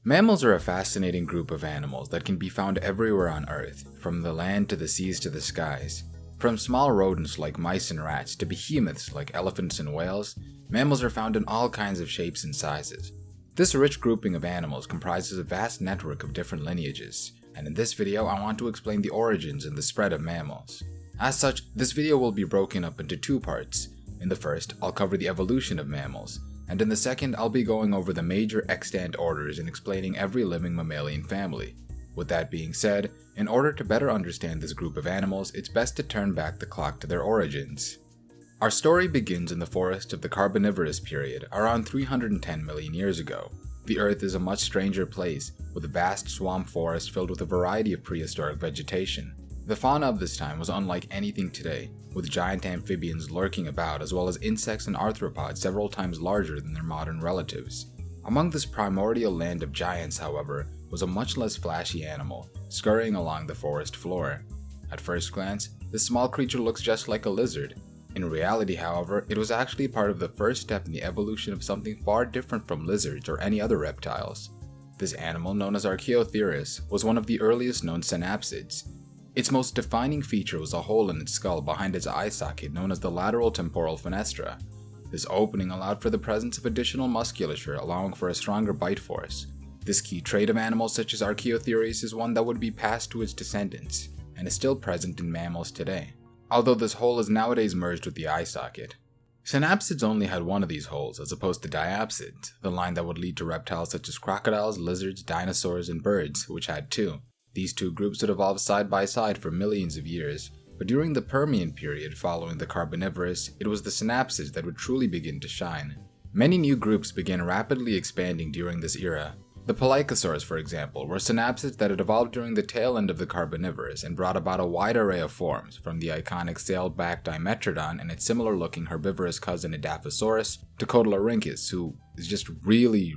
Mammals are a fascinating group of animals that can be found everywhere on Earth, from the land to the seas to the skies. From small rodents like mice and rats to behemoths like elephants and whales, mammals are found in all kinds of shapes and sizes. This rich grouping of animals comprises a vast network of different lineages, and in this video I want to explain the origins and the spread of mammals. As such, this video will be broken up into two parts. In the first, I'll cover the evolution of mammals, and in the second, I'll be going over the major extant orders and explaining every living mammalian family. With that being said, in order to better understand this group of animals, it's best to turn back the clock to their origins. Our story begins in the forest of the Carboniferous period, around 310 million years ago. The Earth is a much stranger place, with a vast swamp forest filled with a variety of prehistoric vegetation. The fauna of this time was unlike anything today, with giant amphibians lurking about as well as insects and arthropods several times larger than their modern relatives. Among this primordial land of giants, however, was a much less flashy animal, scurrying along the forest floor. At first glance, this small creature looks just like a lizard. In reality, however, it was actually part of the first step in the evolution of something far different from lizards or any other reptiles. This animal, known as Archaeotherus, was one of the earliest known synapsids. Its most defining feature was a hole in its skull behind its eye socket known as the lateral temporal fenestra. This opening allowed for the presence of additional musculature, allowing for a stronger bite force. This key trait of animals such as Archaeotherus is one that would be passed to its descendants, and is still present in mammals today, although this hole is nowadays merged with the eye socket. Synapsids only had one of these holes, as opposed to diapsids, the line that would lead to reptiles such as crocodiles, lizards, dinosaurs, and birds, which had two. These two groups would evolve side by side for millions of years, but during the Permian period following the Carboniferous, it was the synapsids that would truly begin to shine. Many new groups began rapidly expanding during this era. The Pelycosaurs, for example, were synapsids that had evolved during the tail end of the Carboniferous and brought about a wide array of forms, from the iconic sail-backed Dimetrodon and its similar-looking herbivorous cousin Edaphosaurus to Cotylarhynchus, who is just really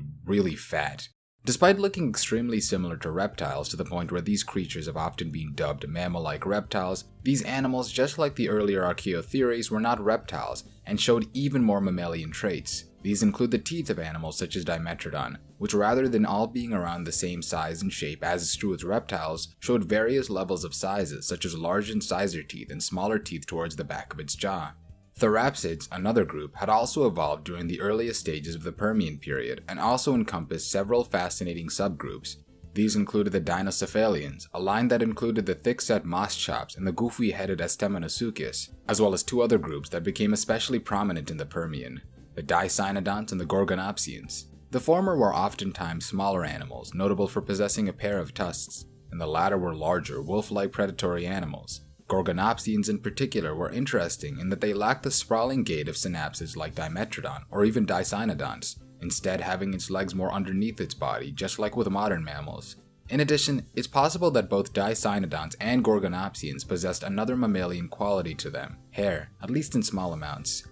fat. Despite looking extremely similar to reptiles to the point where these creatures have often been dubbed mammal-like reptiles, these animals, just like the earlier Archaeotherus, were not reptiles and showed even more mammalian traits. These include the teeth of animals such as Dimetrodon, which rather than all being around the same size and shape as is true with reptiles, showed various levels of sizes such as large incisor teeth and smaller teeth towards the back of its jaw. Therapsids, another group, had also evolved during the earliest stages of the Permian period and also encompassed several fascinating subgroups. These included the Dinocephalians, a line that included the thick-set moss chops and the goofy-headed Astemanosuchus, as well as two other groups that became especially prominent in the Permian, the Dicynodonts and the Gorgonopsians. The former were oftentimes smaller animals, notable for possessing a pair of tusks, and the latter were larger, wolf-like predatory animals. Gorgonopsians in particular were interesting in that they lacked the sprawling gait of synapsids like Dimetrodon or even Dicynodonts, instead having its legs more underneath its body, just like with modern mammals. In addition, it's possible that both Dicynodonts and Gorgonopsians possessed another mammalian quality to them, hair, at least in small amounts.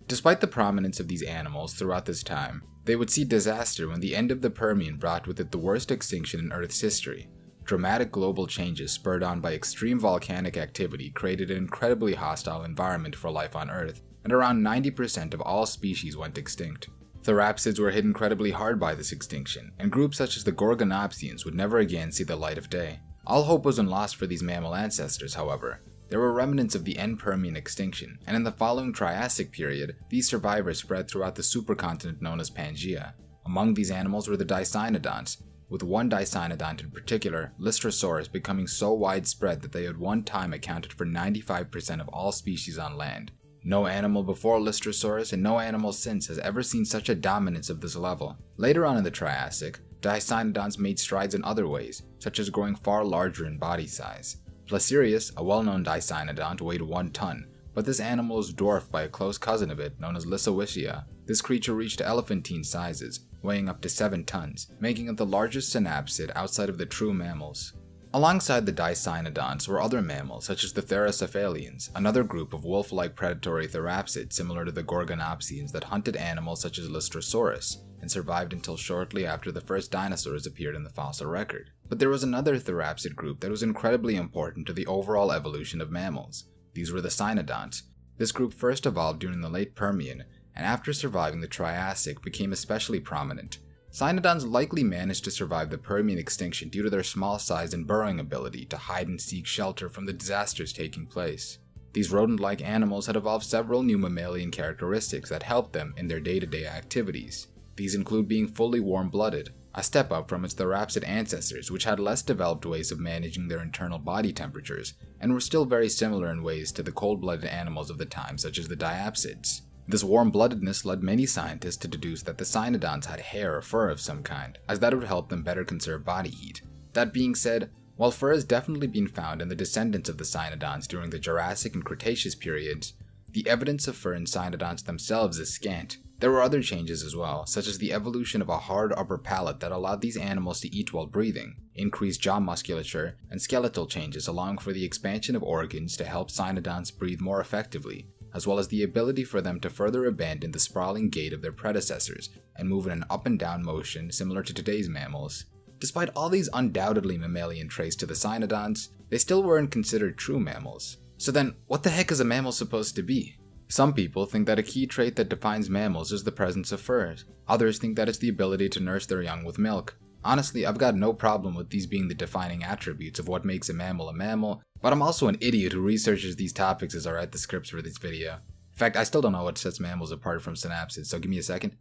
Despite the prominence of these animals throughout this time, they would see disaster when the end of the Permian brought with it the worst extinction in Earth's history. Dramatic global changes spurred on by extreme volcanic activity created an incredibly hostile environment for life on Earth, and around 90% of all species went extinct. Therapsids were hit incredibly hard by this extinction, and groups such as the Gorgonopsians would never again see the light of day. All hope wasn't lost for these mammal ancestors, however. There were remnants of the end Permian extinction, and in the following Triassic period, these survivors spread throughout the supercontinent known as Pangaea. Among these animals were the Dicynodonts, with one Dicynodont in particular, Lystrosaurus, becoming so widespread that they at one time accounted for 95% of all species on land. No animal before Lystrosaurus and no animal since has ever seen such a dominance of this level. Later on in the Triassic, Dicynodonts made strides in other ways, such as growing far larger in body size. Placerius, a well-known Dicynodont, weighed 1 ton, but this animal was dwarfed by a close cousin of it known as Lysowickia. This creature reached elephantine sizes, weighing up to 7 tons, making it the largest synapsid outside of the true mammals. Alongside the Dicynodonts were other mammals such as the Therocephalians, another group of wolf-like predatory therapsids similar to the Gorgonopsians that hunted animals such as Lystrosaurus, and survived until shortly after the first dinosaurs appeared in the fossil record. But there was another therapsid group that was incredibly important to the overall evolution of mammals. These were the Cynodonts. This group first evolved during the late Permian, and after surviving the Triassic became especially prominent. Cynodons likely managed to survive the Permian extinction due to their small size and burrowing ability to hide and seek shelter from the disasters taking place. These rodent-like animals had evolved several new mammalian characteristics that helped them in their day-to-day activities. These include being fully warm-blooded, a step up from its therapsid ancestors, which had less developed ways of managing their internal body temperatures and were still very similar in ways to the cold-blooded animals of the time, such as the diapsids. This warm-bloodedness led many scientists to deduce that the cynodons had hair or fur of some kind, as that would help them better conserve body heat. That being said, while fur has definitely been found in the descendants of the cynodons during the Jurassic and Cretaceous periods, the evidence of fur in cynodons themselves is scant. There were other changes as well, such as the evolution of a hard upper palate that allowed these animals to eat while breathing, increased jaw musculature, and skeletal changes allowing for the expansion of organs to help cynodons breathe more effectively, as well as the ability for them to further abandon the sprawling gait of their predecessors and move in an up and down motion similar to today's mammals. Despite all these undoubtedly mammalian traits to the cynodons, they still weren't considered true mammals. So then, what the heck is a mammal supposed to be? Some people think that a key trait that defines mammals is the presence of furs. Others think that it's the ability to nurse their young with milk. Honestly, I've got no problem with these being the defining attributes of what makes a mammal, but I'm also an idiot who researches these topics as I write the scripts for this video. In fact, I still don't know what sets mammals apart from synapsids, so give me a second.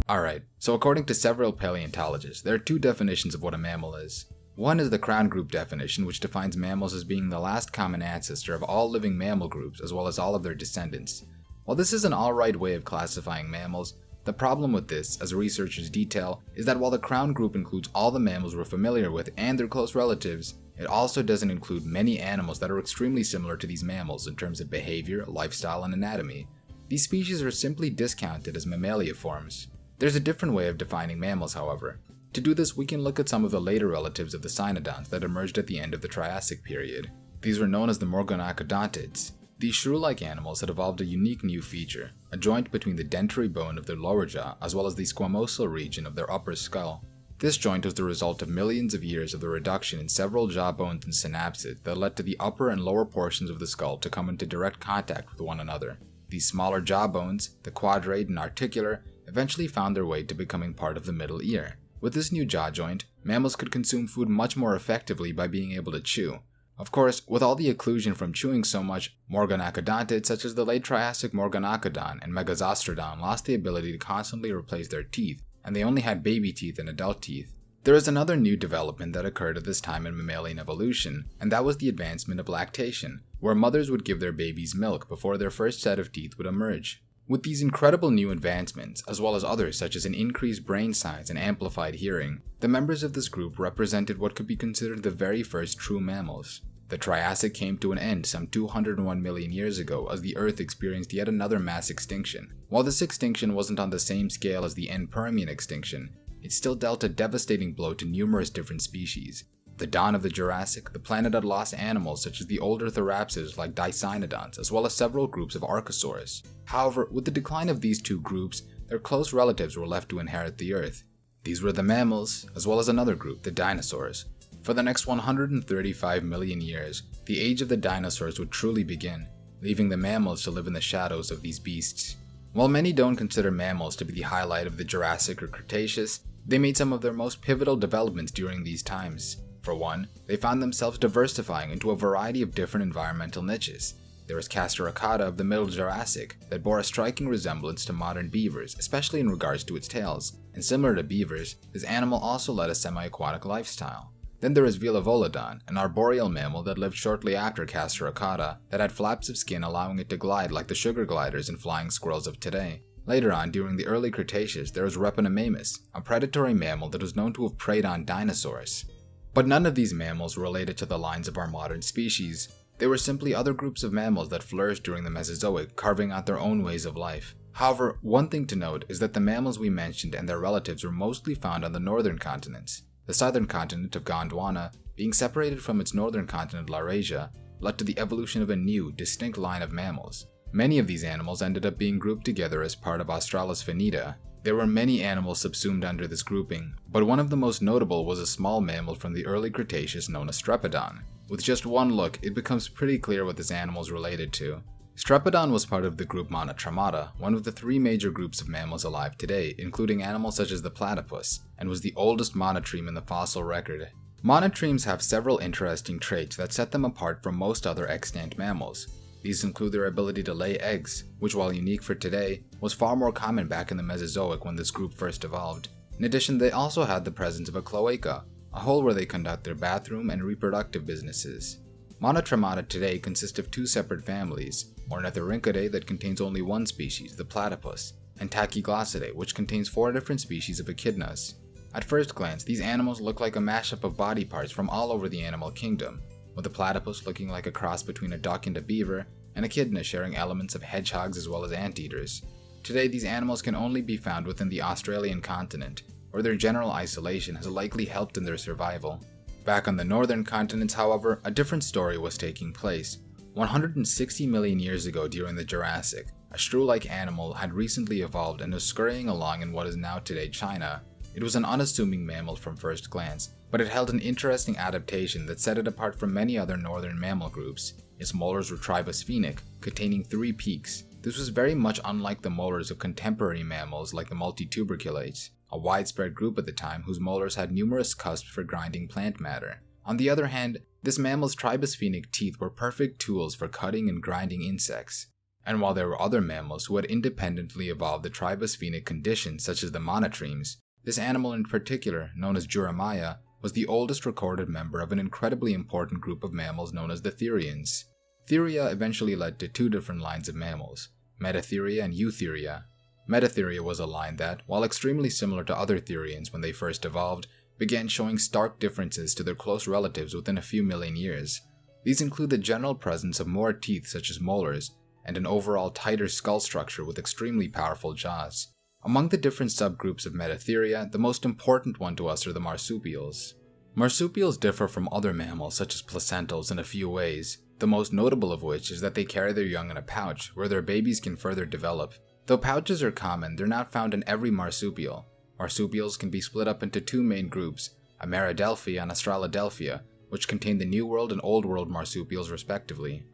Alright, so according to several paleontologists, there are two definitions of what a mammal is. One is the Crown Group definition, which defines mammals as being the last common ancestor of all living mammal groups as well as all of their descendants. While this is an alright way of classifying mammals, the problem with this, as researchers detail, is that while the Crown Group includes all the mammals we're familiar with and their close relatives, it also doesn't include many animals that are extremely similar to these mammals in terms of behavior, lifestyle, and anatomy. These species are simply discounted as mammaliaforms. There's a different way of defining mammals, however. To do this, we can look at some of the later relatives of the cynodons that emerged at the end of the Triassic period. These were known as the Morgonocodontids. These shrew-like animals had evolved a unique new feature, a joint between the dentary bone of their lower jaw as well as the squamosal region of their upper skull. This joint was the result of millions of years of the reduction in several jaw bones and synapsids that led to the upper and lower portions of the skull to come into direct contact with one another. These smaller jaw bones, the quadrate and articular, eventually found their way to becoming part of the middle ear. With this new jaw joint, mammals could consume food much more effectively by being able to chew. Of course, with all the occlusion from chewing so much, Morgonocodontids such as the late Triassic Morgonocodon and Megazostrodon lost the ability to constantly replace their teeth, and they only had baby teeth and adult teeth. There is another new development that occurred at this time in mammalian evolution, and that was the advancement of lactation, where mothers would give their babies milk before their first set of teeth would emerge. With these incredible new advancements, as well as others such as an increased brain size and amplified hearing, the members of this group represented what could be considered the very first true mammals. The Triassic came to an end some 201 million years ago as the Earth experienced yet another mass extinction. While this extinction wasn't on the same scale as the end Permian extinction, it still dealt a devastating blow to numerous different species. The dawn of the Jurassic, the planet had lost animals such as the older therapsids like Dicynodons, as well as several groups of archosaurs. However, with the decline of these two groups, their close relatives were left to inherit the Earth. These were the mammals, as well as another group, the dinosaurs. For the next 135 million years, the age of the dinosaurs would truly begin, leaving the mammals to live in the shadows of these beasts. While many don't consider mammals to be the highlight of the Jurassic or Cretaceous, they made some of their most pivotal developments during these times. For one, they found themselves diversifying into a variety of different environmental niches. There was Castorocata of the Middle Jurassic that bore a striking resemblance to modern beavers, especially in regards to its tails, and similar to beavers, this animal also led a semi-aquatic lifestyle. Then there was Velovolodon, an arboreal mammal that lived shortly after Castorocata that had flaps of skin allowing it to glide like the sugar gliders and flying squirrels of today. Later on, during the early Cretaceous, there was Repenomamus, a predatory mammal that was known to have preyed on dinosaurs. But none of these mammals were related to the lines of our modern species. They were simply other groups of mammals that flourished during the Mesozoic, carving out their own ways of life. However, one thing to note is that the mammals we mentioned and their relatives were mostly found on the northern continents. The southern continent of Gondwana, being separated from its northern continent Laurasia, led to the evolution of a new, distinct line of mammals. Many of these animals ended up being grouped together as part of Australis finita. There were many animals subsumed under this grouping, but one of the most notable was a small mammal from the early Cretaceous known as Strepodon. With just one look, it becomes pretty clear what this animal is related to. Strepodon was part of the group Monotremata, one of the three major groups of mammals alive today, including animals such as the platypus, and was the oldest monotreme in the fossil record. Monotremes have several interesting traits that set them apart from most other extant mammals. These include their ability to lay eggs, which while unique for today, was far more common back in the Mesozoic when this group first evolved. In addition, they also had the presence of a cloaca, a hole where they conduct their bathroom and reproductive businesses. Monotremata today consist of two separate families, Ornithorhynchidae that contains only one species, the platypus, and Tachyglossidae, which contains 4 different species of echidnas. At first glance, these animals look like a mashup of body parts from all over the animal kingdom, with the platypus looking like a cross between a duck and a beaver, and echidna sharing elements of hedgehogs as well as anteaters. Today, these animals can only be found within the Australian continent, where their general isolation has likely helped in their survival. Back on the northern continents, however, a different story was taking place. 160 million years ago during the Jurassic, a shrew-like animal had recently evolved and was scurrying along in what is now today China. It was an unassuming mammal from first glance, but it held an interesting adaptation that set it apart from many other northern mammal groups. Its molars were tribosphenic, containing 3 peaks. This was very much unlike the molars of contemporary mammals like the multituberculates, a widespread group at the time whose molars had numerous cusps for grinding plant matter. On the other hand, this mammal's tribosphenic teeth were perfect tools for cutting and grinding insects. And while there were other mammals who had independently evolved the tribosphenic conditions such as the monotremes, this animal in particular, known as Juramaia, was the oldest recorded member of an incredibly important group of mammals known as the Therians. Theria eventually led to 2 different lines of mammals, Metatheria and Eutheria. Metatheria was a line that, while extremely similar to other Therians when they first evolved, began showing stark differences to their close relatives within a few million years. These include the general presence of more teeth such as molars, and an overall tighter skull structure with extremely powerful jaws. Among the different subgroups of Metatheria, the most important one to us are the marsupials. Marsupials differ from other mammals such as placentals in a few ways, the most notable of which is that they carry their young in a pouch, where their babies can further develop. Though pouches are common, they're not found in every marsupial. Marsupials can be split up into 2 main groups, Ameridelphia and Australodelphia, which contain the New World and Old World marsupials respectively.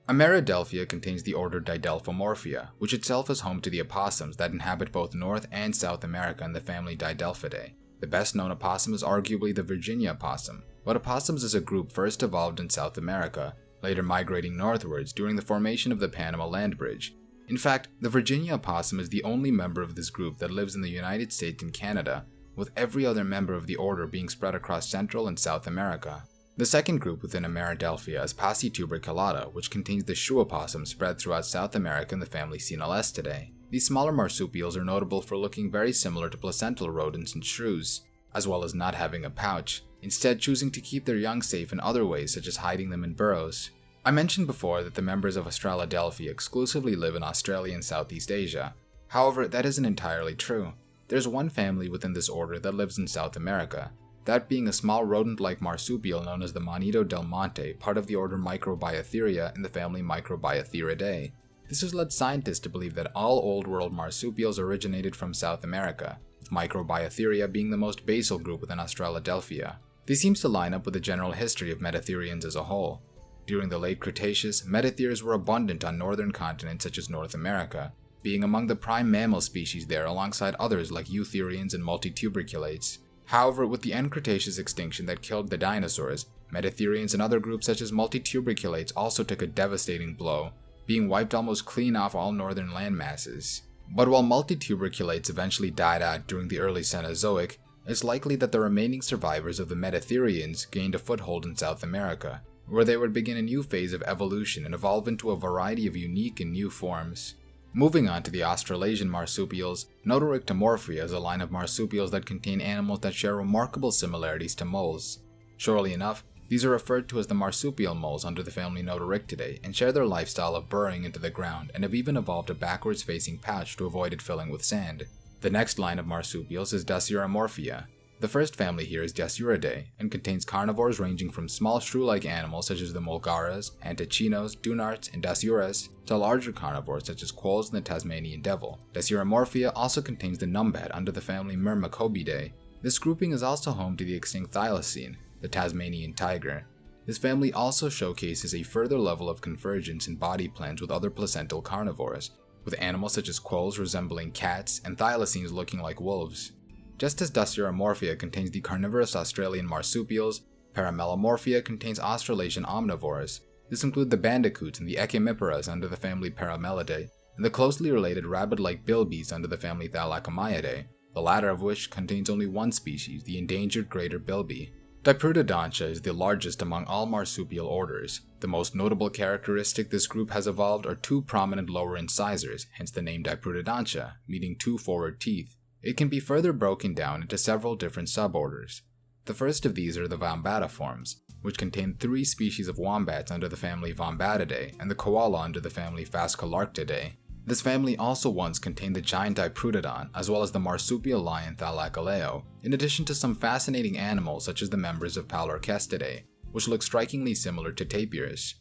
Ameridelphia contains the order Didelphomorphia, which itself is home to the opossums that inhabit both North and South America in the family Didelphidae. The best known opossum is arguably the Virginia opossum, but opossums as a group first evolved in South America, later migrating northwards during the formation of the Panama Land Bridge. In fact, the Virginia opossum is the only member of this group that lives in the United States and Canada, with every other member of the order being spread across Central and South America. The second group within Ameridelphia is Passituberculata, which contains the shoe opossum spread throughout South America in the family Caenolestidae. These smaller marsupials are notable for looking very similar to placental rodents and shrews, as well as not having a pouch, instead choosing to keep their young safe in other ways such as hiding them in burrows. I mentioned before that the members of Australodelphia exclusively live in Australia and Southeast Asia. However, that isn't entirely true. There's one family within this order that lives in South America, that being a small rodent-like marsupial known as the Monito del Monte, part of the order Microbiatheria in the family Microbiatheridae. This has led scientists to believe that all Old World marsupials originated from South America, with Microbiatheria being the most basal group within Australodelphia. This seems to line up with the general history of Metatherians as a whole. During the late Cretaceous, Metatheres were abundant on northern continents such as North America, being among the prime mammal species there alongside others like Eutherians and multituberculates. However, with the end Cretaceous extinction that killed the dinosaurs, Metatherians and other groups such as multituberculates also took a devastating blow, being wiped almost clean off all northern land masses. But while multituberculates eventually died out during the early Cenozoic, it's likely that the remaining survivors of the Metatherians gained a foothold in South America, where they would begin a new phase of evolution and evolve into a variety of unique and new forms. Moving on to the Australasian marsupials, Notorictomorphia is a line of marsupials that contain animals that share remarkable similarities to moles. Surely enough, these are referred to as the marsupial moles under the family Notorictidae and share their lifestyle of burrowing into the ground and have even evolved a backwards facing pouch to avoid it filling with sand. The next line of marsupials is Dasyuromorphia. The first family here is Dasyuridae and contains carnivores ranging from small shrew-like animals such as the Mulgaras, Antichinos, Dunarts, and Dasyures to larger carnivores such as quolls and the Tasmanian devil. Dasyuromorphia also contains the numbat under the family Myrmecobidae. This grouping is also home to the extinct thylacine, the Tasmanian tiger. This family also showcases a further level of convergence in body plans with other placental carnivores, with animals such as quolls resembling cats and thylacines looking like wolves. Just as Dusturomorphia contains the carnivorous Australian marsupials, Paramelomorphia contains Australasian omnivores. This includes the bandicoots and the echimiperas under the family Paramelidae, and the closely related rabbit-like bilbies under the family Thalacomyidae, the latter of which contains only one species, the endangered greater bilby. Diprotodontia is the largest among all marsupial orders. The most notable characteristic this group has evolved are two prominent lower incisors, hence the name Diprotodontia, meaning two forward teeth. It can be further broken down into several different suborders. The first of these are the Vombatiforms, which contain 3 species of wombats under the family Vombatidae and the koala under the family Phascolarctidae. This family also once contained the giant Diprotodon, as well as the marsupial lion Thalaccoleo, in addition to some fascinating animals such as the members of Palorchestidae, which look strikingly similar to tapirs.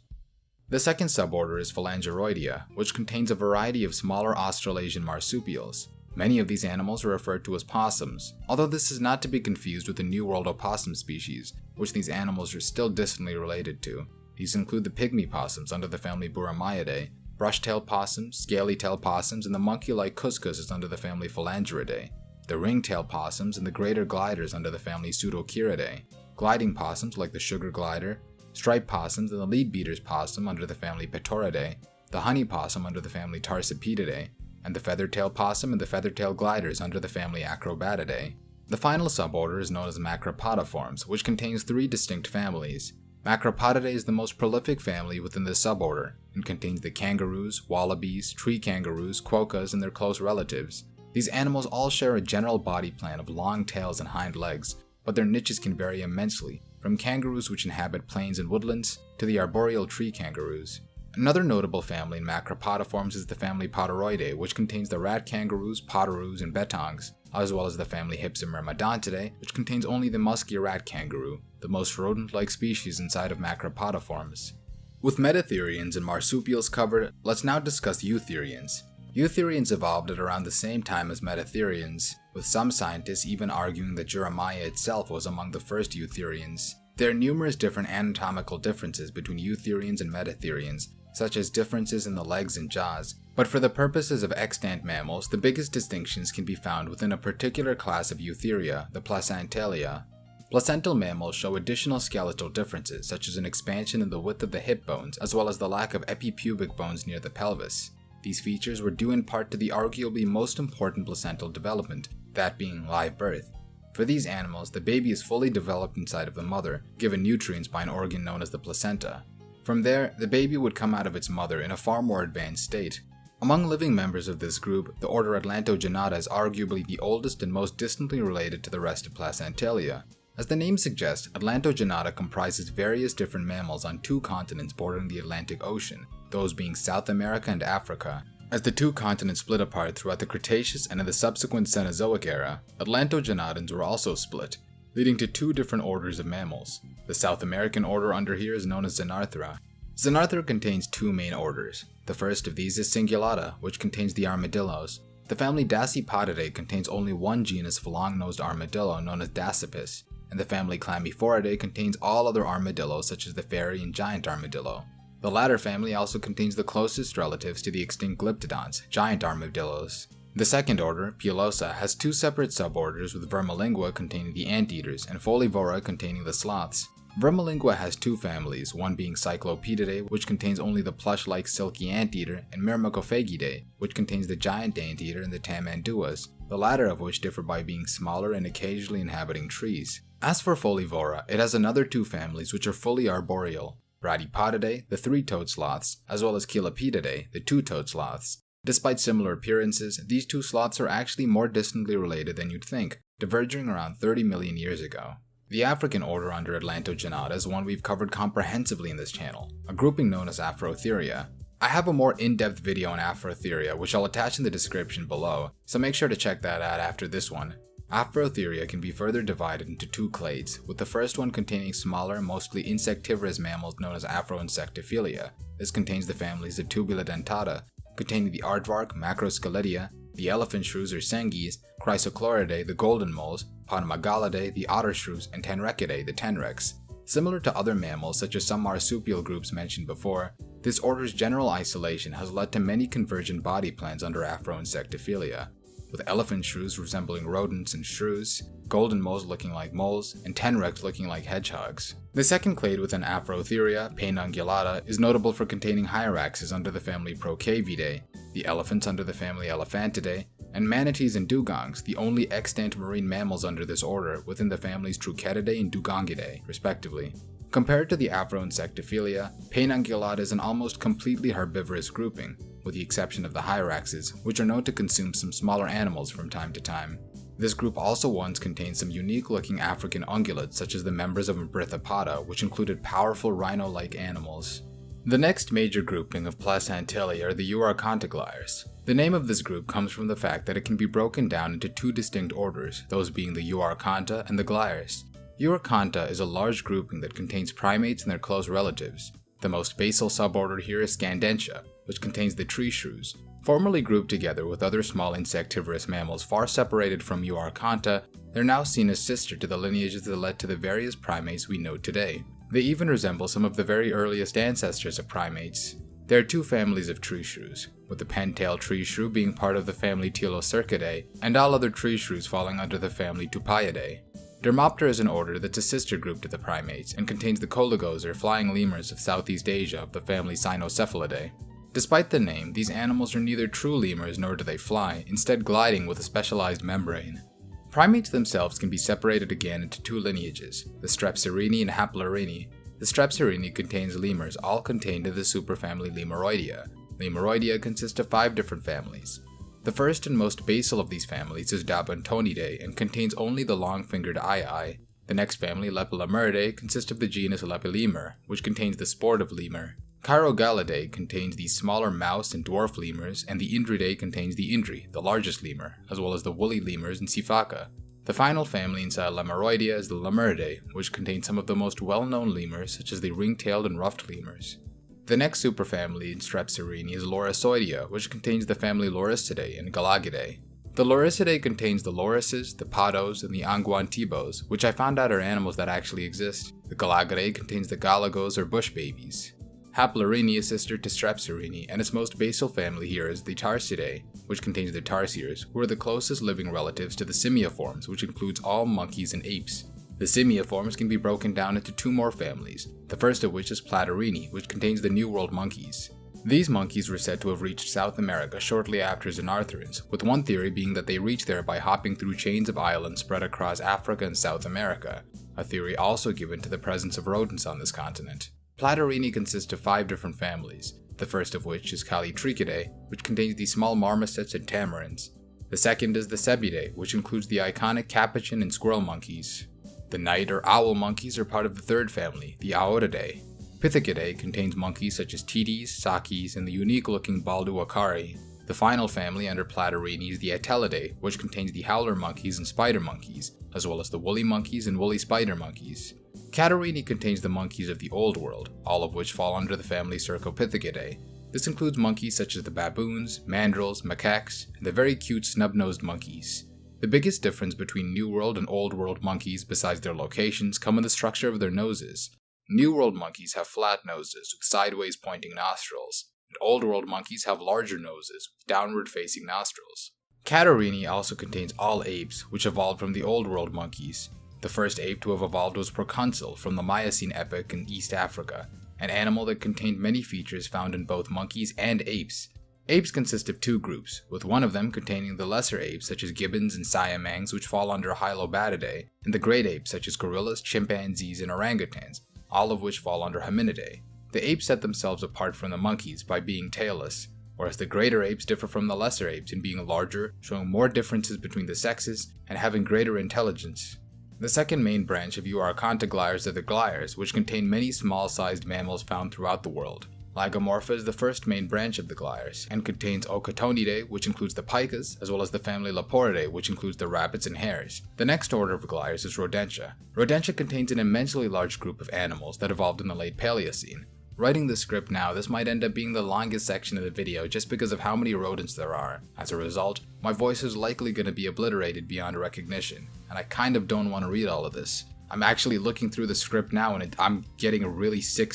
The second suborder is Phalangeroidea, which contains a variety of smaller Australasian marsupials. Many of these animals are referred to as possums, although this is not to be confused with the New World opossum species, which these animals are still distantly related to. These include the pygmy possums under the family Burromyidae, brush-tailed possums, scaly-tailed possums, and the monkey-like cuscuses under the family Phalangeridae, the ring-tailed possums and the greater gliders under the family Pseudochiridae, gliding possums like the sugar glider, striped possums and the lead-beater's possum under the family Petoridae, the honey possum under the family Tarsipididae, and the feather-tailed possum and the feather-tailed gliders under the family Acrobatidae. The final suborder is known as Macropodiforms, which contains 3 distinct families. Macropodidae is the most prolific family within this suborder, and contains the kangaroos, wallabies, tree kangaroos, quokkas, and their close relatives. These animals all share a general body plan of long tails and hind legs, but their niches can vary immensely, from kangaroos which inhabit plains and woodlands, to the arboreal tree kangaroos. Another notable family in Macropodiforms is the family Podoroidae, which contains the rat kangaroos, potoroos, and betongs, as well as the family Hypsomyrmidontidae, which contains only the musky rat kangaroo, the most rodent-like species inside of Macropodiforms. With metatherians and marsupials covered, let's now discuss eutherians. Eutherians evolved at around the same time as metatherians, with some scientists even arguing that Jeremiah itself was among the first eutherians. There are numerous different anatomical differences between eutherians and metatherians, such as differences in the legs and jaws, but for the purposes of extant mammals, the biggest distinctions can be found within a particular class of eutheria, the Placentalia. Placental mammals show additional skeletal differences, such as an expansion in the width of the hip bones, as well as the lack of epipubic bones near the pelvis. These features were due in part to the arguably most important placental development, that being live birth. For these animals, the baby is fully developed inside of the mother, given nutrients by an organ known as the placenta. From there, the baby would come out of its mother in a far more advanced state. Among living members of this group, the order Atlantogenata is arguably the oldest and most distantly related to the rest of Placentalia. As the name suggests, Atlantogenata comprises various different mammals on 2 continents bordering the Atlantic Ocean, those being South America and Africa. As the 2 continents split apart throughout the Cretaceous and in the subsequent Cenozoic era, Atlantogenatans were also split, leading to 2 different orders of mammals. The South American order under here is known as Xenarthra. Xenarthra contains 2 main orders. The first of these is Cingulata, which contains the armadillos. The family Dasypodidae contains only one genus of long-nosed armadillo known as Dasypus, and the family Chlamyphoridae contains all other armadillos such as the fairy and giant armadillo. The latter family also contains the closest relatives to the extinct glyptodons, giant armadillos. The second order, Pulosa, has 2 separate suborders, with Vermilingua containing the anteaters and Folivora containing the sloths. Vermilingua has 2 families, one being Cyclopedidae, which contains only the plush-like silky anteater, and Myrmecophagidae, which contains the giant anteater and the tamanduas, the latter of which differ by being smaller and occasionally inhabiting trees. As for Folivora, it has another 2 families which are fully arboreal, Bradypodidae, the 3-toed sloths, as well as Chelopedidae, the 2-toed sloths. Despite similar appearances, these 2 sloths are actually more distantly related than you'd think, diverging around 30 million years ago. The African order under Atlantogenata is one we've covered comprehensively in this channel, a grouping known as Afrotheria. I have a more in-depth video on Afrotheria which I'll attach in the description below, so make sure to check that out after this one. Afrotheria can be further divided into 2 clades, with the first one containing smaller, mostly insectivorous mammals known as Afroinsectophilia. This contains the families of Tubulidentata, containing the aardvark, Macrosceletia, the elephant shrews or Sengis, Chrysochloridae, the golden moles, Ponemagalidae, the otter shrews, and Tenrechidae, the tenrecs. Similar to other mammals such as some marsupial groups mentioned before, this order's general isolation has led to many convergent body plans under Afroinsectophilia, with elephant shrews resembling rodents and shrews, golden moles looking like moles, and tenrecs looking like hedgehogs. The second clade within Afrotheria, Pain ungulata, is notable for containing hyraxes under the family Procavidae, the elephants under the family Elephantidae, and manatees and dugongs, the only extant marine mammals under this order within the families Truchetidae and Dugongidae, respectively. Compared to the Afroinsectophilia, Pain ungulata is an almost completely herbivorous grouping, with the exception of the hyraxes, which are known to consume some smaller animals from time to time. This group also once contained some unique-looking African ungulates such as the members of Ambrithopoda, which included powerful rhino-like animals. The next major grouping of Placentilla are the Euarchontoglires. The name of this group comes from the fact that it can be broken down into two distinct orders, those being the Euarchonta and the Glires. Euarchonta is a large grouping that contains primates and their close relatives. The most basal suborder here is Scandentia, which contains the tree shrews. Formerly grouped together with other small insectivorous mammals far separated from Euarchonta, they're now seen as sister to the lineages that led to the various primates we know today. They even resemble some of the very earliest ancestors of primates. There are two families of tree shrews, with the pen-tailed tree shrew being part of the family Telocircidae, and all other tree shrews falling under the family Tupaidae. Dermoptera is an order that's a sister group to the primates, and contains the colugos or flying lemurs of Southeast Asia of the family Cynocephalidae. Despite the name, these animals are neither true lemurs nor do they fly, instead gliding with a specialized membrane. Primates themselves can be separated again into two lineages, the Strepsirini and Haplorini. The Strepsirini contains lemurs all contained in the superfamily Lemuroidea. Lemuroidea consist of 5 different families. The first and most basal of these families is Dabontonidae and contains only the long-fingered ii. The next family, Lepilomeridae, consists of the genus Lepilemur, which contains the sportive lemur. Chirogalidae contains the smaller mouse and dwarf lemurs, and the Indridae contains the Indri, the largest lemur, as well as the woolly lemurs and Siphaca. The final family inside Lemuroidea is the Lemuridae, which contains some of the most well-known lemurs, such as the ring-tailed and ruffed lemurs. The next superfamily in Strepsirini is Lorisoidea, which contains the family Lorisidae and Galagidae. The Lorisidae contains the lorises, the pados, and the anguantibos, which I found out are animals that actually exist. The Galagidae contains the galagos or bush babies. Haplorini is sister to Strepsirini, and its most basal family here is the Tarsidae, which contains the tarsiers, who are the closest living relatives to the simiiforms, which includes all monkeys and apes. The simiiforms can be broken down into 2 more families, the first of which is Platyrini, which contains the New World monkeys. These monkeys were said to have reached South America shortly after Xenarthrans, with one theory being that they reached there by hopping through chains of islands spread across Africa and South America, a theory also given to the presence of rodents on this continent. Platyrini consists of 5 different families, the first of which is Callitrichidae, which contains the small marmosets and tamarins. The second is the Cebidae, which includes the iconic capuchin and squirrel monkeys. The night or owl monkeys are part of the third family, the Aotidae. Pithecidae contains monkeys such as Titis, Sakis, and the unique-looking Balduacari. The final family under Platyrini is the Atelidae, which contains the howler monkeys and spider monkeys, as well as the woolly monkeys and woolly spider monkeys. Catarrhini contains the monkeys of the Old World, all of which fall under the family Cercopithecidae. This includes monkeys such as the baboons, mandrills, macaques, and the very cute snub-nosed monkeys. The biggest difference between New World and Old World monkeys, besides their locations, come in the structure of their noses. New World monkeys have flat noses with sideways pointing nostrils, and Old World monkeys have larger noses with downward-facing nostrils. Catarrhini also contains all apes, which evolved from the Old World monkeys. The first ape to have evolved was Proconsul from the Miocene epoch in East Africa, an animal that contained many features found in both monkeys and apes. Apes consist of 2 groups, with one of them containing the lesser apes such as gibbons and siamangs, which fall under Hylobatidae, and the great apes such as gorillas, chimpanzees, and orangutans, all of which fall under Hominidae. The apes set themselves apart from the monkeys by being tailless, whereas the greater apes differ from the lesser apes in being larger, showing more differences between the sexes, and having greater intelligence. The second main branch of Euarchontoglires are the glires, which contain many small-sized mammals found throughout the world. Lagomorpha is the first main branch of the glires, and contains Ocotonidae, which includes the pikas, as well as the family Leporidae, which includes the rabbits and hares. The next order of glires is Rodentia. Rodentia contains an immensely large group of animals that evolved in the late Paleocene. Writing this script now, this might end up being the longest section of the video just because of how many rodents there are. As a result, my voice is likely going to be obliterated beyond recognition, and I kind of don't want to read all of this. I'm actually looking through the script now, and I'm getting a really sick...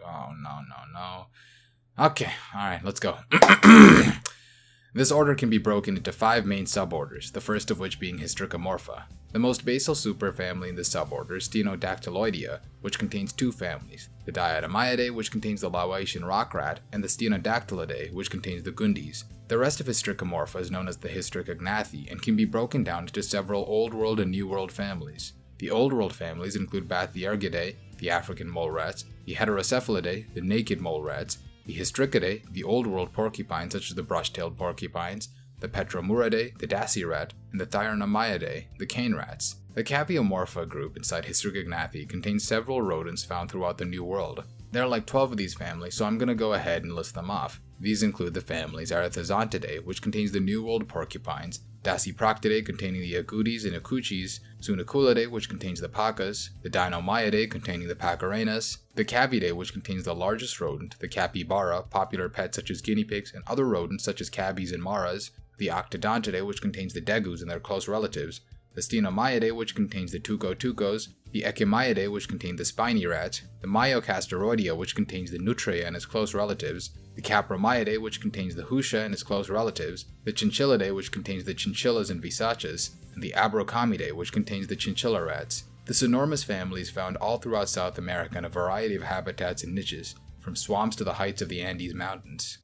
Oh, no. Okay, alright, let's go. This order can be broken into 5 main suborders, the first of which being Hystricomorpha. The most basal superfamily in this suborder is Stenodactyloidea, which contains 2 families, the Diatomyidae, which contains the Laotian rock rat, and the Stenodactylidae, which contains the Gundis. The rest of Hystricomorpha is known as the Hystricognathi and can be broken down into several Old World and New World families. The Old World families include Bathyergidae, the African mole rats, the Heterocephalidae, the naked mole rats, the Hystricidae, the Old World porcupines such as the brush-tailed porcupines, the Petromuridae, the Dassy rat, and the Thyrenomyidae, the cane rats. The Caviomorpha group inside Hystricognathi contains several rodents found throughout the New World. There are like 12 of these families, so I'm going to go ahead and list them off. These include the families Arethozontidae, which contains the New World porcupines, Dasyproctidae containing the agoutis and acuchis, Suniculidae, which contains the pacas, the Dinomyidae containing the pacarenas, the Cavidae, which contains the largest rodent, the capybara, popular pets such as guinea pigs and other rodents such as cabbies and maras, the Octodontidae, which contains the degus and their close relatives, the Stenomyidae, which contains the tuco-tucos, the Echimyidae, which contain the spiny rats, the Myocasteroidea, which contains the nutria and its close relatives, the Capromyidae, which contains the Husha and its close relatives, the Chinchillidae, which contains the chinchillas and visachas, and the Abrocomidae, which contains the chinchilla rats. This enormous family is found all throughout South America in a variety of habitats and niches, from swamps to the heights of the Andes Mountains.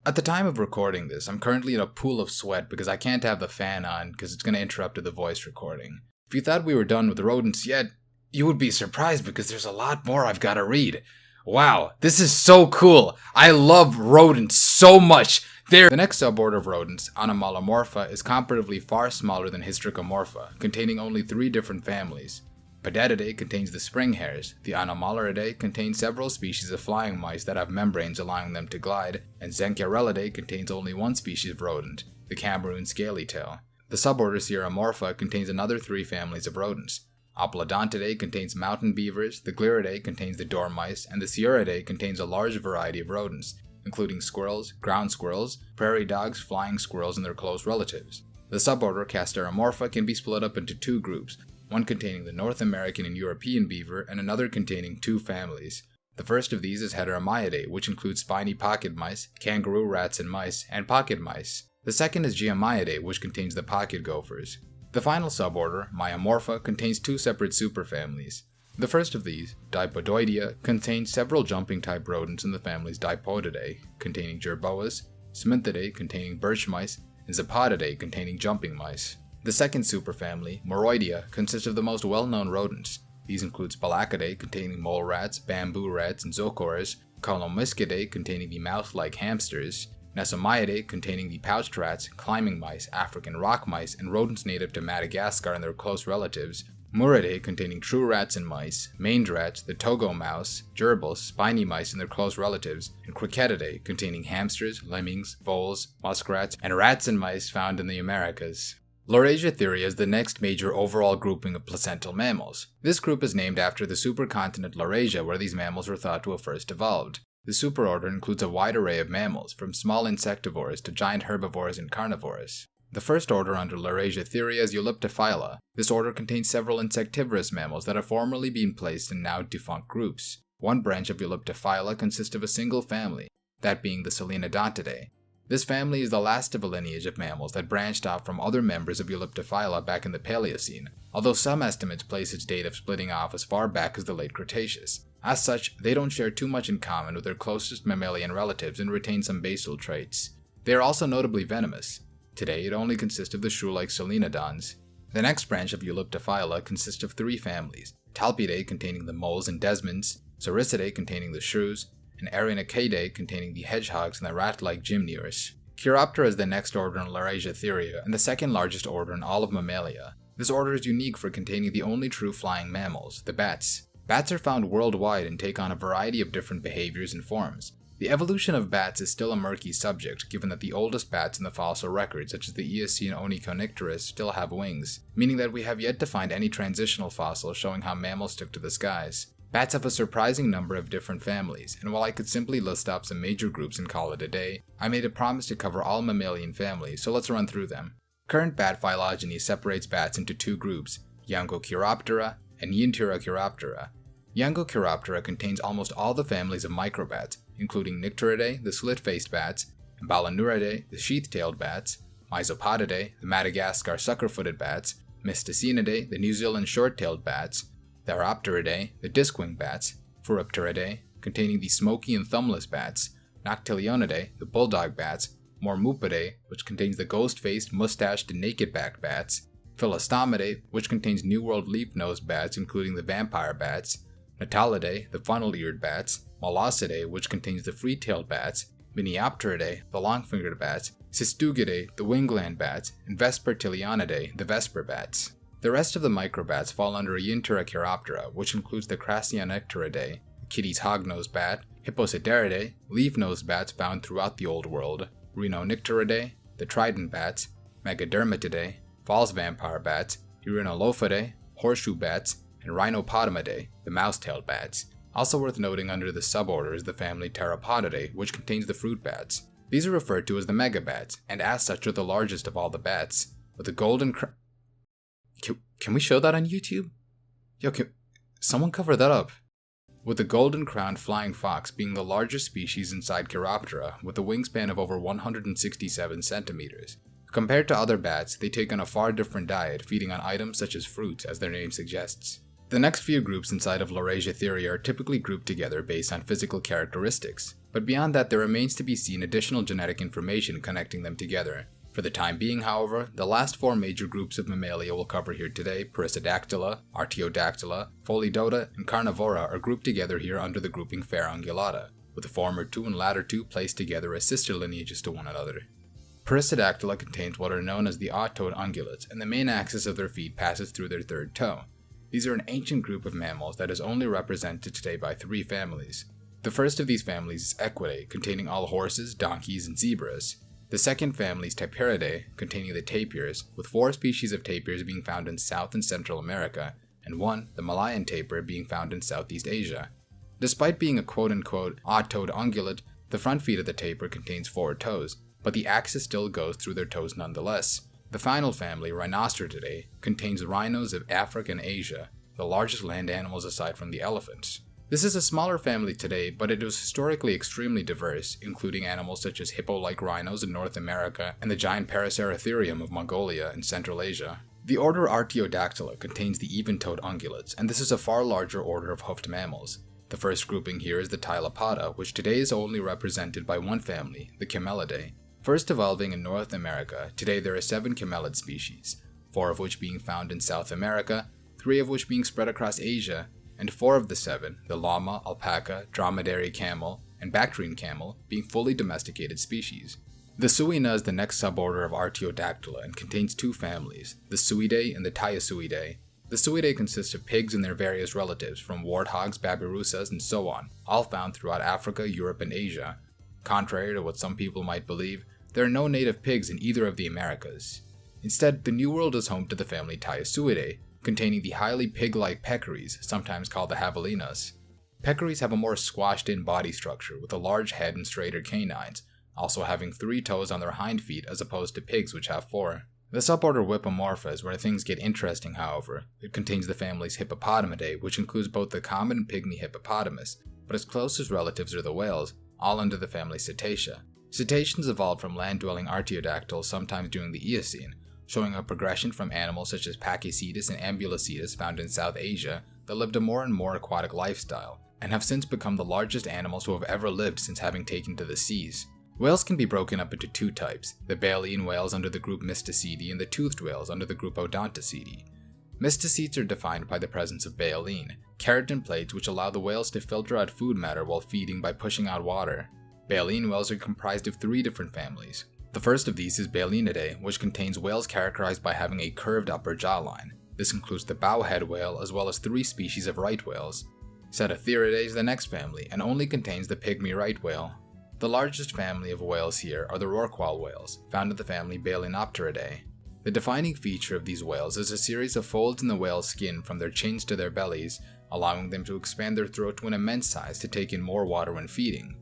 At the time of recording this, I'm currently in a pool of sweat because I can't have the fan on because it's going to interrupt the voice recording. If you thought we were done with rodents yet, you would be surprised because there's a lot more I've got to read. Wow, this is so cool. I love rodents so much. The next suborder of rodents, Anomalomorpha, is comparatively far smaller than Hystricomorpha, containing only 3 different families. Podatidae contains the spring hares, the Anomaluridae contains several species of flying mice that have membranes allowing them to glide, and Zencarellidae contains only 1 species of rodent, the Cameroon scaly tail. The suborder Sierramorpha contains another 3 families of rodents. Oplodontidae contains mountain beavers, the Gliridae contains the dormice, and the Sciuridae contains a large variety of rodents, including squirrels, ground squirrels, prairie dogs, flying squirrels, and their close relatives. The suborder Casteromorpha can be split up into 2 groups, one containing the North American and European beaver, and another containing 2 families. The first of these is Heteromyidae, which includes spiny pocket mice, kangaroo rats and mice, and pocket mice. The second is Geomyidae, which contains the pocket gophers. The final suborder, Myomorpha, contains 2 separate superfamilies. The first of these, Dipodoidea, contains several jumping-type rodents in the families Dipodidae, containing gerboas, Sminthidae, containing birch mice, and Zapodidae, containing jumping mice. The second superfamily, Moroidea, consists of the most well-known rodents. These include Spalacidae, containing mole rats, bamboo rats, and zocors, Colomiscidae, containing the mouse-like hamsters, Nesomyidae, containing the pouched rats, climbing mice, African rock mice, and rodents native to Madagascar and their close relatives, Muridae, containing true rats and mice, mange rats, the Togo mouse, gerbils, spiny mice and their close relatives, and Cricketidae, containing hamsters, lemmings, voles, muskrats, and rats and mice found in the Americas. Laurasiatheria is the next major overall grouping of placental mammals. This group is named after the supercontinent Laurasia, where these mammals were thought to have first evolved. The superorder includes a wide array of mammals, from small insectivores to giant herbivores and carnivores. The first order under Laurasiatheria is Eulyptophyla. This order contains several insectivorous mammals that have formerly been placed in now defunct groups. One branch of Eulyptophyla consists of a single family, that being the Solenodontidae. This family is the last of a lineage of mammals that branched off from other members of Eulyptophyla back in the Paleocene, although some estimates place its date of splitting off as far back as the late Cretaceous. As such, they don't share too much in common with their closest mammalian relatives and retain some basal traits. They are also notably venomous. Today, it only consists of the shrew-like Solenodons. The next branch of Eulyptophyla consists of 3 families, Talpidae containing the moles and desmans, Soricidae containing the shrews, and Arenicidae containing the hedgehogs and the rat-like gymnures. Chiroptera is the next order in Laurasiatheria and the second largest order in all of Mammalia. This order is unique for containing the only true flying mammals, the bats. Bats are found worldwide and take on a variety of different behaviors and forms. The evolution of bats is still a murky subject, given that the oldest bats in the fossil record, such as the Eocene Onychonycteris, still have wings, meaning that we have yet to find any transitional fossils showing how mammals took to the skies. Bats have a surprising number of different families, and while I could simply list off some major groups and call it a day, I made a promise to cover all mammalian families, so let's run through them. Current bat phylogeny separates bats into 2 groups, Yongochiroptera and Yinterochiroptera. Yangochiroptera contains almost all the families of microbats, including Nycteridae, the slit-faced bats, and Balanuridae, the sheath-tailed bats, Mysopodidae, the Madagascar sucker-footed bats, Mysticinidae, the New Zealand short-tailed bats, Thyropteridae, the disc-winged bats, Phuropteridae, containing the smoky and thumbless bats, Noctilionidae, the bulldog bats, Mormupidae, which contains the ghost-faced, mustached, and naked-backed bats, Philostomidae, which contains New World leaf-nosed bats including the vampire bats, Natalidae, the funnel-eared bats, Moloscidae, which contains the free-tailed bats, Miniopteridae, the long-fingered bats, Cistugidae, the wingland bats, and Vespertilionidae, the vesper bats. The rest of the microbats fall under Yinterochiroptera, which includes the Crassionecteridae, the Kitti's hog-nosed bat, Hippocideridae, leaf-nosed bats found throughout the Old World, Rhinonycteridae, the trident bats, Megadermatidae, false vampire bats, Urinolophidae, horseshoe bats, and Rhinopotomidae, the mouse-tailed bats. Also worth noting under the suborder is the family Pteropodidae, which contains the fruit bats. These are referred to as the megabats, and as such are the largest of all the bats, with a golden Can we show that on YouTube? Yo, someone cover that up. With the golden-crowned flying fox being the largest species inside Chiroptera, with a wingspan of over 167 centimeters. Compared to other bats, they take on a far different diet, feeding on items such as fruits, as their name suggests. The next few groups inside of Laurasia are typically grouped together based on physical characteristics, but beyond that there remains to be seen additional genetic information connecting them together. For the time being, however, the last four major groups of Mammalia we'll cover here today, Perissodactyla, Artiodactyla, Pholidota, and Carnivora, are grouped together here under the grouping Phareungulata, with the former two and latter two placed together as sister lineages to one another. Perissodactyla contains what are known as the odd-toed ungulates, and the main axis of their feet passes through their third toe. These are an ancient group of mammals that is only represented today by three families. The first of these families is Equidae, containing all horses, donkeys, and zebras. The second family is Tapiridae, containing the tapirs, with 4 species of tapirs being found in South and Central America, and 1, the Malayan tapir, being found in Southeast Asia. Despite being a quote-unquote odd-toed ungulate, the front feet of the tapir contains 4 toes, but the axis still goes through their toes nonetheless. The final family, Rhinocerotidae, contains rhinos of Africa and Asia, the largest land animals aside from the elephants. This is a smaller family today, but it was historically extremely diverse, including animals such as hippo-like rhinos in North America and the giant Paraceratherium of Mongolia in Central Asia. The order Artiodactyla contains the even-toed ungulates, and this is a far larger order of hoofed mammals. The first grouping here is the Tylopoda, which today is only represented by one family, the Camelidae. First evolving in North America, today there are 7 camelid species, 4 of which being found in South America, 3 of which being spread across Asia, and 4 of the 7, the llama, alpaca, dromedary camel, and Bactrian camel, being fully domesticated species. The Suina is the next suborder of Artiodactyla and contains 2 families, the Suidae and the Thyasuidae. The Suidae consists of pigs and their various relatives, from warthogs, babirusas, and so on, all found throughout Africa, Europe, and Asia. Contrary to what some people might believe, there are no native pigs in either of the Americas. Instead, the New World is home to the family Thyasuidae, containing the highly pig-like peccaries, sometimes called the javelinas. Peccaries have a more squashed-in body structure with a large head and straighter canines, also having 3 toes on their hind feet as opposed to pigs which have 4. The suborder Whippomorpha is where things get interesting, however. It contains the families Hippopotamidae, which includes both the common and pygmy hippopotamus, but its closest relatives are the whales, all under the family Cetacea. Cetaceans evolved from land-dwelling artiodactyls sometime during the Eocene, showing a progression from animals such as Pachycetus and Ambulocetus found in South Asia that lived a more and more aquatic lifestyle, and have since become the largest animals who have ever lived since having taken to the seas. Whales can be broken up into 2 types, the baleen whales under the group Mysticeti and the toothed whales under the group Odontoceti. Mysticetes are defined by the presence of baleen, keratin plates which allow the whales to filter out food matter while feeding by pushing out water. Baleen whales are comprised of 3 different families. The first of these is Balenidae, which contains whales characterized by having a curved upper jawline. This includes the bowhead whale as well as 3 species of right whales. Cetatheridae is the next family and only contains the pygmy right whale. The largest family of whales here are the rorqual whales, found in the family Balenopteridae. The defining feature of these whales is a series of folds in the whale's skin from their chins to their bellies, allowing them to expand their throat to an immense size to take in more water when feeding.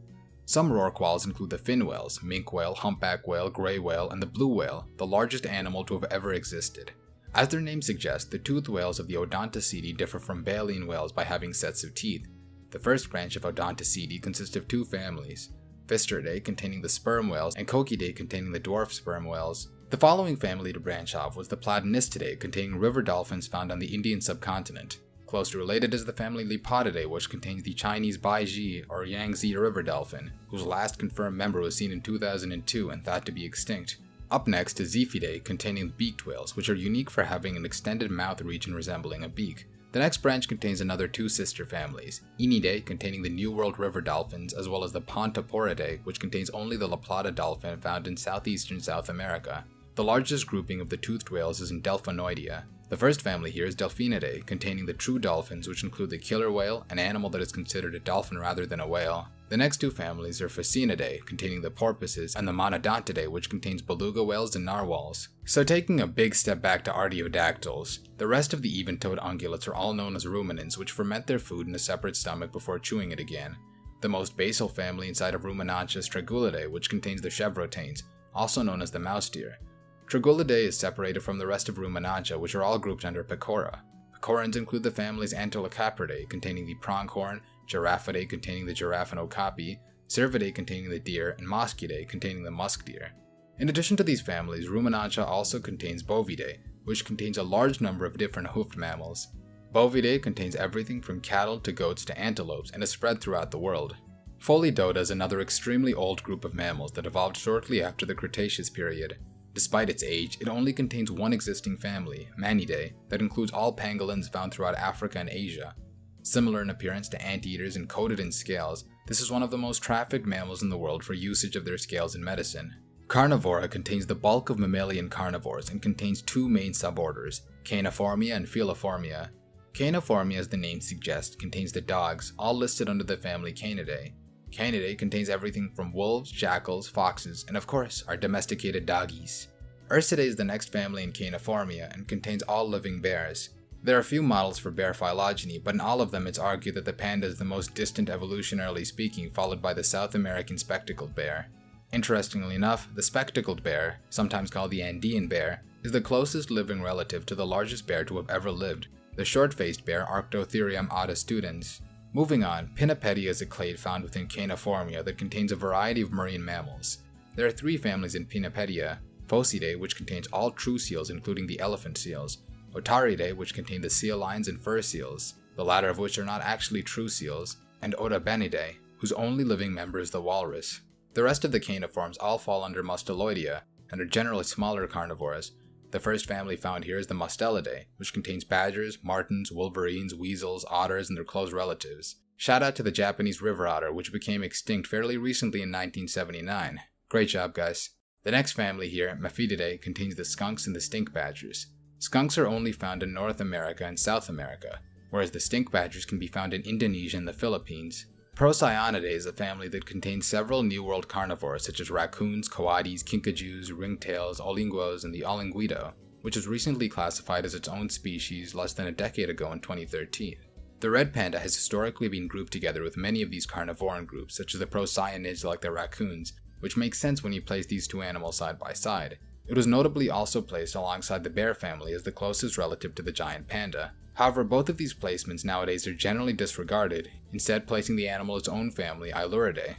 Some rorquals include the fin whales, minke whale, humpback whale, gray whale, and the blue whale, the largest animal to have ever existed. As their name suggests, the toothed whales of the Odontoceti differ from baleen whales by having sets of teeth. The first branch of Odontoceti consists of two families, Fisteridae containing the sperm whales and Cochidae containing the dwarf sperm whales. The following family to branch off was the Platanistidae containing river dolphins found on the Indian subcontinent. Closely related is the family Lepodidae, which contains the Chinese Baiji or Yangtze river dolphin, whose last confirmed member was seen in 2002 and thought to be extinct. Up next is Zephidae containing beaked whales, which are unique for having an extended mouth region resembling a beak. The next branch contains another two sister families, Enidae containing the New World river dolphins, as well as the Pontoporidae, which contains only the La Plata dolphin found in southeastern South America. The largest grouping of the toothed whales is in Delphinoidea. The first family here is Delphinidae, containing the true dolphins, which include the killer whale, an animal that is considered a dolphin rather than a whale. The next two families are Phasinidae, containing the porpoises, and the Monodontidae, which contains beluga whales and narwhals. So taking a big step back to artiodactyls, the rest of the even-toed ungulates are all known as ruminants, which ferment their food in a separate stomach before chewing it again. The most basal family inside of Ruminantia is Tragulidae, which contains the chevrotains, also known as the mouse deer. Tragulidae is separated from the rest of Ruminantia, which are all grouped under Pecora. Pecorans include the families Antilocapridae, containing the pronghorn, Giraffidae containing the giraffe and okapi, Cervidae containing the deer, and Moschidae containing the musk deer. In addition to these families, Ruminantia also contains Bovidae, which contains a large number of different hoofed mammals. Bovidae contains everything from cattle to goats to antelopes and is spread throughout the world. Pholidota is another extremely old group of mammals that evolved shortly after the Cretaceous period. Despite its age, it only contains one existing family, Manidae, that includes all pangolins found throughout Africa and Asia. Similar in appearance to anteaters and coated in scales, this is one of the most trafficked mammals in the world for usage of their scales in medicine. Carnivora contains the bulk of mammalian carnivores and contains two main suborders, Caeniformia and Feliformia. Caeniformia, as the name suggests, contains the dogs, all listed under the family Caenidae. Caenidae contains everything from wolves, jackals, foxes, and of course, our domesticated doggies. Ursidae is the next family in Caeniformia and contains all living bears. There are few models for bear phylogeny, but in all of them it's argued that the panda is the most distant evolutionarily speaking, followed by the South American spectacled bear. Interestingly enough, the spectacled bear, sometimes called the Andean bear, is the closest living relative to the largest bear to have ever lived, the short-faced bear Arctotherium otostudens. Moving on, Pinnipedia is a clade found within Caeniformia that contains a variety of marine mammals. There are three families in Pinnipedia: Phocidae, which contains all true seals including the elephant seals, Otaridae, which contain the seal lions and fur seals, the latter of which are not actually true seals, and Odabenidae, whose only living member is the walrus. The rest of the caeniforms all fall under Mustaloidea and are generally smaller carnivores. The first family found here is the Mustelidae, which contains badgers, martens, wolverines, weasels, otters, and their close relatives. Shout out to the Japanese river otter, which became extinct fairly recently in 1979. Great job, guys. The next family here, Mephididae, contains the skunks and the stink badgers. Skunks are only found in North America and South America, whereas the stink badgers can be found in Indonesia and the Philippines. Procyonidae is a family that contains several New World carnivores such as raccoons, coatis, kinkajous, ringtails, olinguos, and the olinguito, which was recently classified as its own species less than a decade ago in 2013. The red panda has historically been grouped together with many of these carnivoran groups, such as the procyonids like the raccoons, which makes sense when you place these two animals side by side. It was notably also placed alongside the bear family as the closest relative to the giant panda. However, both of these placements nowadays are generally disregarded, instead placing the animal its own family, Ailuridae.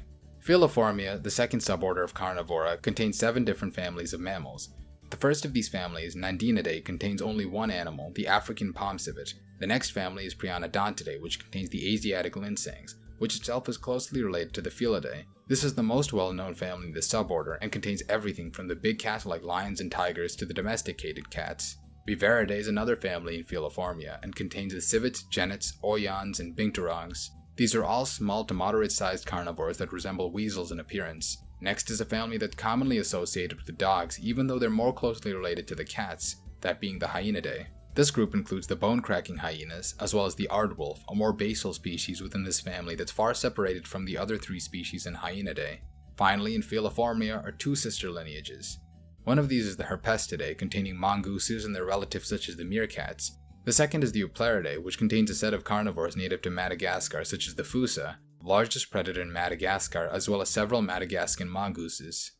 Feliformia, the second suborder of Carnivora, contains 7 different families of mammals. The first of these families, Nandinidae, contains only one animal, the African palm civet. The next family is Prianodontidae, which contains the Asiatic linsangs, which itself is closely related to the Felidae. This is the most well-known family in the suborder and contains everything from the big cats like lions and tigers to the domesticated cats. Viveridae is another family in Feliformia and contains the civets, genets, oyons, and binkturongs. These are all small to moderate-sized carnivores that resemble weasels in appearance. Next is a family that's commonly associated with the dogs, even though they're more closely related to the cats, that being the Hyenidae. This group includes the bone-cracking hyenas, as well as the aardwolf, a more basal species within this family that's far separated from the other 3 species in Hyenidae. Finally, in Feliformia are 2 sister lineages. One of these is the Herpestidae, containing mongooses and their relatives such as the meerkats. The second is the Eupleridae, which contains a set of carnivores native to Madagascar such as the Fusa, the largest predator in Madagascar, as well as several Madagascan mongooses.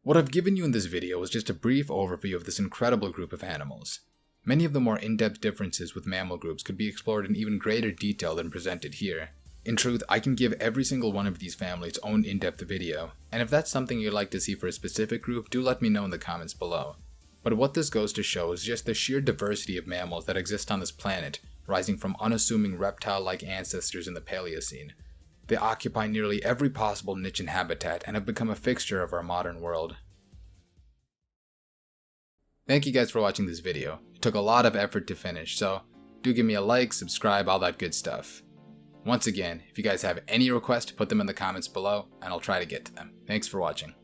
What I've given you in this video is just a brief overview of this incredible group of animals. Many of the more in-depth differences with mammal groups could be explored in even greater detail than presented here. In truth, I can give every single one of these families its own in-depth video, and if that's something you'd like to see for a specific group, do let me know in the comments below. But what this goes to show is just the sheer diversity of mammals that exist on this planet, rising from unassuming reptile-like ancestors in the Paleocene. They occupy nearly every possible niche and habitat and have become a fixture of our modern world. Thank you guys for watching this video. It took a lot of effort to finish, so do give me a like, subscribe, all that good stuff. Once again, if you guys have any requests, put them in the comments below and I'll try to get to them. Thanks for watching.